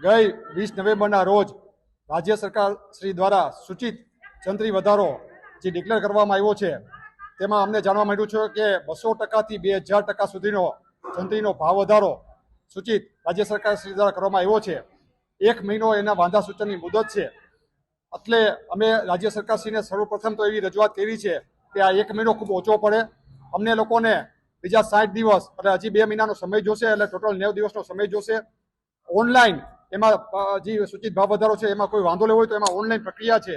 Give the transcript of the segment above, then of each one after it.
ગઈ 20 નવેમ્બરના રોજ રાજ્ય સરકાર શ્રી દ્વારા સૂચિત જંત્રી વધારો જે ડિક્લેર કરવામાં આવ્યો છે તેમાં અમને જાણવા મળ્યું છે કે 200% થી 2000% સુધીનો જંત્રીનો ભાવ વધારો સૂચિત રાજ્ય સરકાર શ્રી દ્વારા કરવામાં આવ્યો છે। 1 મહિનો એના વાંધા સૂચનની મુદત છે, એટલે અમે રાજ્ય સરકારશ્રીને સર્વપ્રથમ તો એવી રજૂઆત કરી છે કે આ 1 મહિનો ખૂબ ઓછો પડે, અમને લોકોને બીજા 60 દિવસ એટલે હજી 2 મહિનાનો સમય જોશે, એટલે ટોટલ 90 દિવસનો સમય જોશે। ઓનલાઈન એમાં જે સૂચિત ભાવ વધારો છે એમાં કોઈ વાંધો લેવો હોય તો એમાં ઓનલાઈન પ્રક્રિયા છે,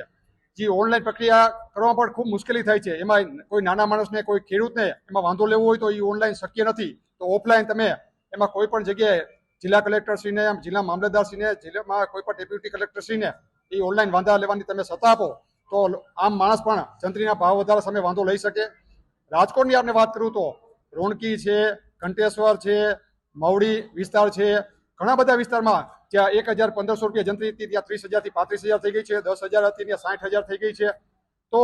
જે ઓનલાઈન પ્રક્રિયા કરવામાં પણ ખૂબ મુશ્કેલી થાય છે। એમાં કોઈ નાના માણસને, કોઈ ખેડૂતને એમાં વાંધો લેવો હોય તો એ ઓનલાઈન શક્ય નથી, તો ઓફલાઈન તમે એમાં કોઈ પણ જગ્યાએ જિલ્લા કલેક્ટરશ્રીને, જિલ્લા મામલતદારશ્રીને, જિલ્લામાં કોઈ પણ ડેપ્યુટી કલેક્ટરશ્રીને એ ઓનલાઈન વાંધા લેવાની તમે સત્તા આપો તો આમ માણસ પણ જંત્રીના ભાવ વધારા સામે વાંધો લઈ શકે। રાજકોટની આપણે વાત કરું તો રોણકી છે, ઘંટેશ્વર છે, મવડી વિસ્તાર છે, ઘણા બધા વિસ્તારમાં જ્યાં 1000-1500 રૂપિયા જંત્રી હતી ત્યાં 30,000 થી 35,000 થઈ ગઈ છે, 10,000 હતી ત્યાં 60,000 થઈ ગઈ છે। તો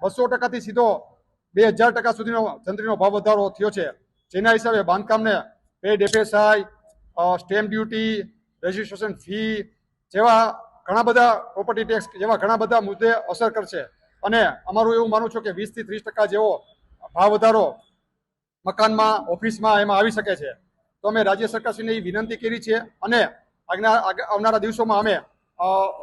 200%થી સીધો 2000% સુધીનો જંત્રીનો ભાવ વધારો થયો છે, જેના હિસાબે બાંધકામને paid FSI, stamp duty, registration fee જેવા ઘણા બધા પ્રોપર્ટી ટેક્સ જેવા ઘણા બધા મુદ્દે અસર કરશે। અને અમારું એવું માનવું છે કે 20 થી 30% જેવો ભાવ વધારો મકાનમાં, ઓફિસમાં એમાં આવી શકે છે। તો અમે રાજ્ય સરકારશ્રીને એ વિનંતી કરી છે અને આવનારા દિવસોમાં અમે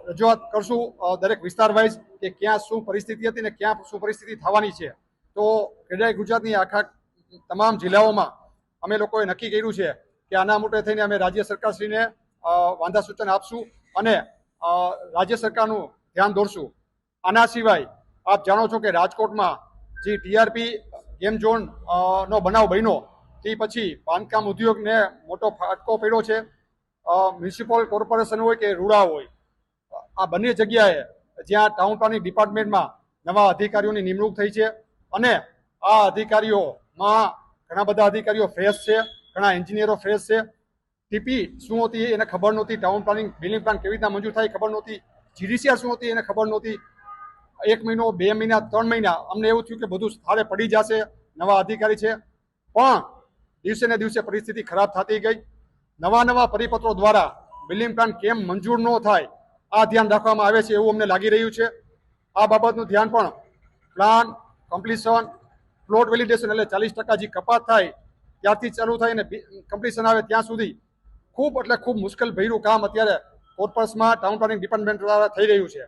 રજૂઆત કરશું દરેક વિસ્તાર વાઇઝ કે ક્યાં શું પરિસ્થિતિ હતી ને ક્યાં શું પરિસ્થિતિ થવાની છે। તો ખેડા ગુજરાતની આખા તમામ જિલ્લાઓમાં અમે લોકોએ નક્કી કર્યું છે કે આના માટે થઈને અમે રાજ્ય સરકારશ્રીને વાંધા સૂચન આપશું અને રાજ્ય સરકારનું ધ્યાન દોરશું। આના સિવાય આપ જાણો છો કે રાજકોટમાં જે TRP ગેમ ઝોન નો બનાવ બન્યો તે પછી બાંધકામ ઉદ્યોગને મોટો ફટકો પડ્યો છે। મ્યુનિસિપલ કોર્પોરેશન હોય કે રૂડા હોય, આ બંને જગ્યાએ જ્યાં ટાઉન પ્લાનિંગ ડિપાર્ટમેન્ટમાં નવા અધિકારીઓની નિમણૂક થઈ છે અને આ અધિકારીઓમાં ઘણા બધા અધિકારીઓ ફ્રેશ છે, ઘણા એન્જિનિયરો ફ્રેશ છે। ટીપી શું હતી એને ખબર નહોતી, ટાઉન પ્લાનિંગ બિલ્ડિંગ પ્લાન કેવી રીતના મંજૂર થાય ખબર નહોતી, GDCR શું હતી એને ખબર નહોતી। 1 મહિનો, 2 મહિના, 3 મહિના અમને એવું થયું કે બધું સ્થળે પડી જશે, નવા અધિકારી છે, પણ દિવસે ને દિવસે પરિસ્થિતિ ખરાબ થતી ગઈ। નવા પરિપત્રો દ્વારા બિલ્ડિંગ પ્લાન કેમ મંજૂર ન થાય આ ધ્યાન રાખવામાં આવે છે એવું અમને લાગી રહ્યું છે। આ બાબતનું ધ્યાન પણ પ્લાન કમ્પ્લીશન, પ્લોટ વેલિડેશન એટલે 40% જે કપાત થાય ત્યારથી ચાલુ થાય અને કમ્પ્લીશન આવે ત્યાં સુધી ખૂબ એટલે ખૂબ મુશ્કેલ ભર્યું કામ અત્યારે કોર્પોરેશનમાં ટાઉન પ્લાનિંગ ડિપાર્ટમેન્ટ દ્વારા થઈ રહ્યું છે।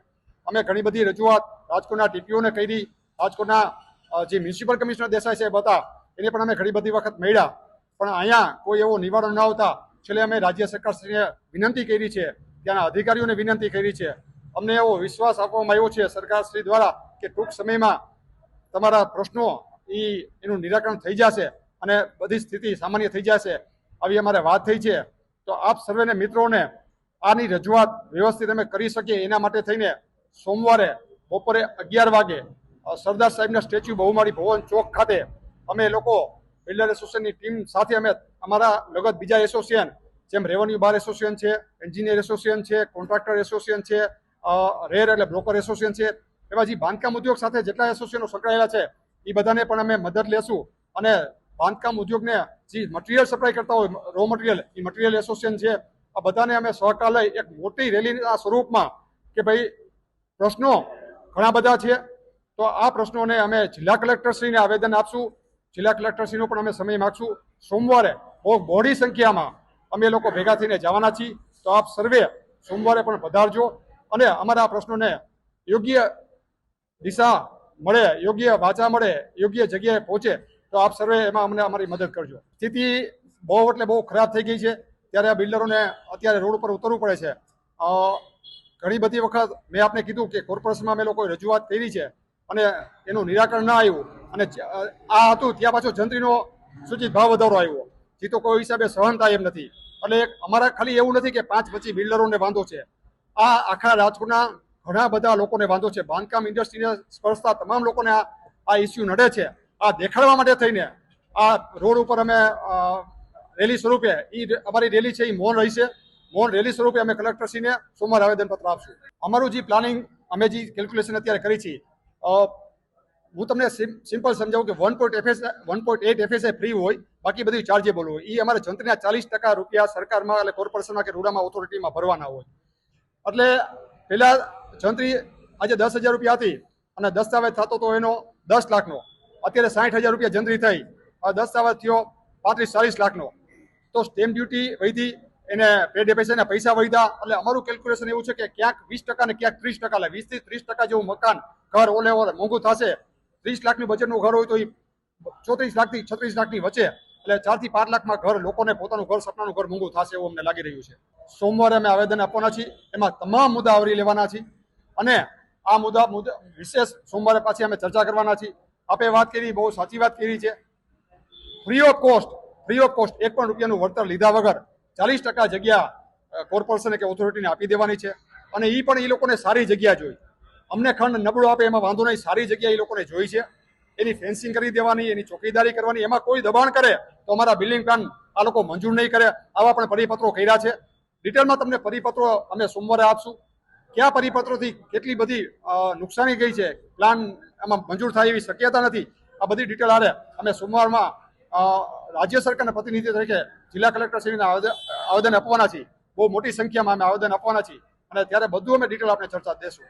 અમે ઘણી બધી રજૂઆત રાજકોટના TPOને કરી, રાજકોટના જે મ્યુનિસિપલ કમિશનર દેસાઈ સાહેબ હતા એને પણ અમે ઘણી બધી વખત મળ્યા, પણ અહીંયા કોઈ એવો નિવારણ ન આવતા છેલ્લે અમે રાજ્ય સરકારશ્રીને વિનંતી કરી છે, ત્યાંના અધિકારીઓને વિનંતી કરી છે। અમને એવો વિશ્વાસ આપવામાં આવ્યો છે સરકારશ્રી દ્વારા કે ટૂંક સમયમાં તમારા પ્રશ્નો એનું નિરાકરણ થઈ જશે અને બધી સ્થિતિ સામાન્ય થઈ જશે આવી અમારે વાત થઈ છે। તો આપ સર્વેને મિત્રોને આની રજૂઆત વ્યવસ્થિત અમે કરી શકીએ એના માટે થઈને સોમવારે બપોરે 11 વાગે સરદાર સાહેબના સ્ટેચ્યુ બહુમાળી ભવન ચોક ખાતે અમે લોકો બિલ્ડર એસોસિએશનની ટીમ સાથે અમે અમારા લગત બીજા એસોસિએશન જેમ રેવન્યુ બાર એસોસિએશન છે, એન્જિનિયર એસોસિએશન છે, કોન્ટ્રાક્ટર એસોસિએશન છે, રેર એટલે બ્રોકર એસોસિએશન છે, એવા જે બાંધકામ ઉદ્યોગ સાથે જેટલા એસોસિએશનો સંકળાયેલા છે એ બધાને પણ અમે મદદ લેશું અને બાંધકામ ઉદ્યોગને જે મટીરિયલ સપ્લાય કરતા હોય રો મટીરિયલ એ મટીરિયલ એસોસિએશન છે, આ બધાને અમે સહકાર લઈ એક મોટી રેલીના સ્વરૂપમાં કે ભાઈ પ્રશ્નો ઘણા બધા છે તો આ પ્રશ્નોને અમે જિલ્લા કલેક્ટરશ્રીને આવેદન આપશું, જિલ્લા કલેક્ટરશ્રીનો પણ અમે સમય માગશું। સોમવારે બહુ મોટી સંખ્યામાં અમે લોકો ભેગા થઈને જવાના છીએ, તો આપ સર્વે સોમવારે પણ પધારજો અને અમારા પ્રશ્નોને યોગ્ય દિશા મળે, યોગ્ય વાચા મળે, યોગ્ય જગ્યાએ પહોંચે તો આપ સર્વે એમાં અમને અમારી મદદ કરજો। સ્થિતિ બહુ એટલે બહુ ખરાબ થઈ ગઈ છે, ત્યારે આ બિલ્ડરોને અત્યારે રોડ ઉપર ઉતરવું પડે છે। ઘણી બધી વખત મેં આપને કીધું કે કોર્પોરેશનમાં અમે લોકોએ રજૂઆત કરી છે અને એનું નિરાકરણ ના આવ્યું અને આ હતું ત્યાં પાછો જંત્રીનો સૂચિત ભાવ વધારો આવ્યો, જે તો કોઈ હિસાબે સહન થાય એમ નથી। એટલે અમારા ખાલી એવું નથી કે 5-25 બિલ્ડરોને વાંધો છે, આ આખા રાજકોટના ઘણા બધા લોકોને વાંધો છે, બાંધકામ ઇન્ડસ્ટ્રીને સ્પર્શતા તમામ લોકોને આ ઇસ્યુ નડે છે। આ દેખાડવા માટે થઈને આ રોડ ઉપર અમે રેલી સ્વરૂપે અમારી રેલી છે એ મૌન રહી છે, મૌન રેલી સ્વરૂપે અમે કલેક્ટરશ્રીને સોમવારે આવેદનપત્ર આપશું। અમારું જે પ્લાનિંગ અમે જે કેલ્ક્યુલેશન અત્યારે કરી છે હું તમને સિમ્પલ સમજાવું કે 1.8 FSA ફ્રી હોય, બાકી બધી ચાર્જેબલ હોય. એ અમારે જંત્રીના 40% રૂપિયા સરકારમાં એટલે કોર્પોરેશનમાં કે રૂડામાં ઓથોરિટીમાં ભરવાના હોય. એટલે પહેલા જંત્રી આજે 10,000 રૂપિયા હતી અને દસ્તાવેજ થતો તો એનો 10 લાખનો, અત્યારે 60,000 રૂપિયા જંત્રી થઈ, દસ્તાવેજ થયો 35-40 લાખનો. તો સ્ટેમ્પ ડ્યુટી વધી, એને પેડ એફએસઆઈના પૈસા વધ્યા. એટલે અમારું કેલ્ક્યુલેશન એવું છે કે ક્યાંક 20% ને ક્યાંક 30%, એટલે 20-30% જેવું મકાન ઘર ઓલે મોંઘું થશે. 30 લાખની બજેટનું ઘર હોય તો એ 34 લાખથી 36 લાખની વચ્ચે, એટલે 4 થી 5 લાખમાં ઘર, લોકોને પોતાનું ઘર, સપનાનું ઘર મોંઘું થશે એવું અમને લાગી રહ્યું છે. સોમવારે અમે આવેદન આપવાના છીએ, એમાં તમામ મુદ્દા આવરી લેવાના છીએ અને આ મુદ્દા વિશેષ સોમવારે પાછી અમે ચર્ચા કરવાના છીએ. આપે વાત કરી, બહુ સાચી વાત કરી છે. ફ્રી ઓફ કોસ્ટ 1 પણ રૂપિયાનું વળતર લીધા વગર 40% જગ્યા કોર્પોરેશન કે ઓથોરિટીને આપી દેવાની છે. અને એ પણ એ લોકોને સારી જગ્યા જોઈ. અમને ખંડ નબળો આપે એમાં વાંધો નહીં, સારી જગ્યા એ લોકોને જોઈ છે. એની ફેન્સિંગ કરી દેવાની, એની ચોકીદારી કરવાની. એમાં કોઈ દબાણ કરે તો અમારા બિલ્ડિંગ પ્લાન આ લોકો મંજૂર નહીં કરે. આવા પણ પરિપત્રો કર્યા છે. ડિટેલમાં તમને પરિપત્રો અમે સોમવારે આપશું. કયા પરિપત્રોથી કેટલી બધી નુકસાની ગઈ છે, પ્લાન આમાં મંજૂર થાય એવી શક્યતા નથી, આ બધી ડિટેલ આરે અમે સોમવારમાં રાજ્ય સરકારના પ્રતિનિધિ તરીકે જિલ્લા કલેક્ટરશ્રીને આવેદન આપવાના છીએ. બહુ મોટી સંખ્યામાં અમે આવેદન આપવાના છીએ અને ત્યારે બધું અમે ડિટેલ આપણે ચર્ચા દેશું.